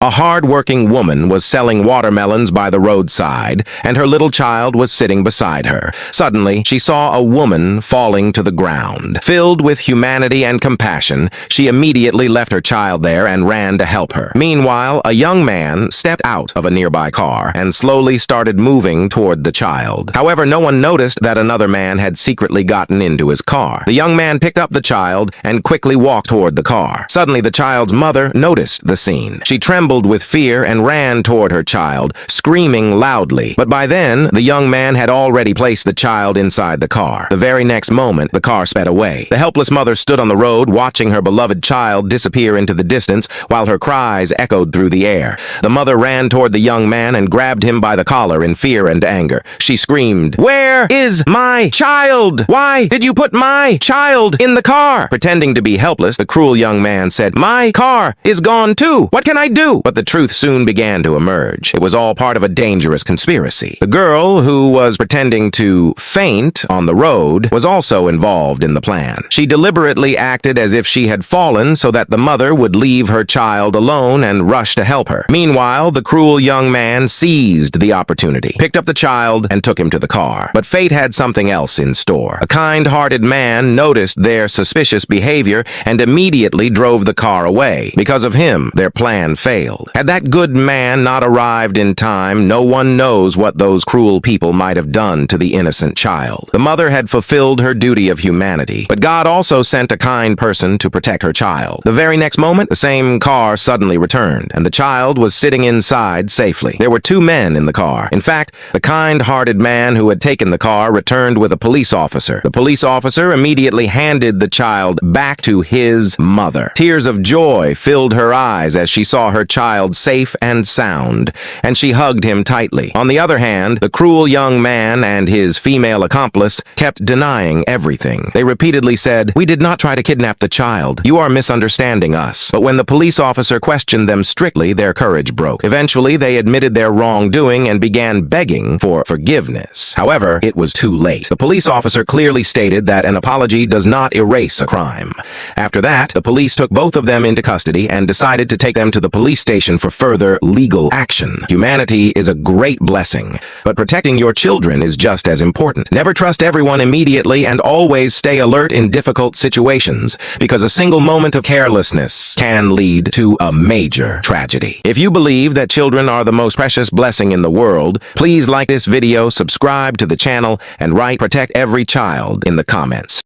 A hard-working woman was selling watermelons by the roadside, and her little child was sitting beside her. Suddenly, she saw a woman falling to the ground. Filled with humanity and compassion, she immediately left her child there and ran to help her. Meanwhile, a young man stepped out of a nearby car and slowly started moving toward the child. However, no one noticed that another man had secretly gotten into his car. The young man picked up the child and quickly walked toward the car. Suddenly, the child's mother noticed the scene. She trembled with fear and ran toward her child, screaming loudly. But by then, the young man had already placed the child inside the car. The very next moment, the car sped away. The helpless mother stood on the road, watching her beloved child disappear into the distance, while her cries echoed through the air. The mother ran toward the young man and grabbed him by the collar in fear and anger. She screamed, "Where is my child? Why did you put my child in the car?" Pretending to be helpless, the cruel young man said, "My car is gone too. What can I do?" But the truth soon began to emerge. It was all part of a dangerous conspiracy. The girl, who was pretending to faint on the road, was also involved in the plan. She deliberately acted as if she had fallen so that the mother would leave her child alone and rush to help her. Meanwhile, the cruel young man seized the opportunity, picked up the child, and took him to the car. But fate had something else in store. A kind-hearted man noticed their suspicious behavior and immediately drove the car away. Because of him, their plan failed. Had that good man not arrived in time, no one knows what those cruel people might have done to the innocent child. The mother had fulfilled her duty of humanity, but God also sent a kind person to protect her child. The very next moment, the same car suddenly returned, and the child was sitting inside safely. There were two men in the car. In fact, the kind-hearted man who had taken the car returned with a police officer. The police officer immediately handed the child back to his mother. Tears of joy filled her eyes as she saw her child safe and sound, and she hugged him tightly. On the other hand, the cruel young man and his female accomplice kept denying everything. They repeatedly said, "We did not try to kidnap the child. You are misunderstanding us." But when the police officer questioned them strictly, their courage broke. Eventually, they admitted their wrongdoing and began begging for forgiveness. However, it was too late. The police officer clearly stated that an apology does not erase a crime. After that, the police took both of them into custody and decided to take them to the police station for further legal action. Humanity is a great blessing, but protecting your children is just as important. Never trust everyone immediately and always stay alert in difficult situations, because a single moment of carelessness can lead to a major tragedy. If you believe that children are the most precious blessing in the world, please like this video, subscribe to the channel, and write "Protect Every Child" in the comments.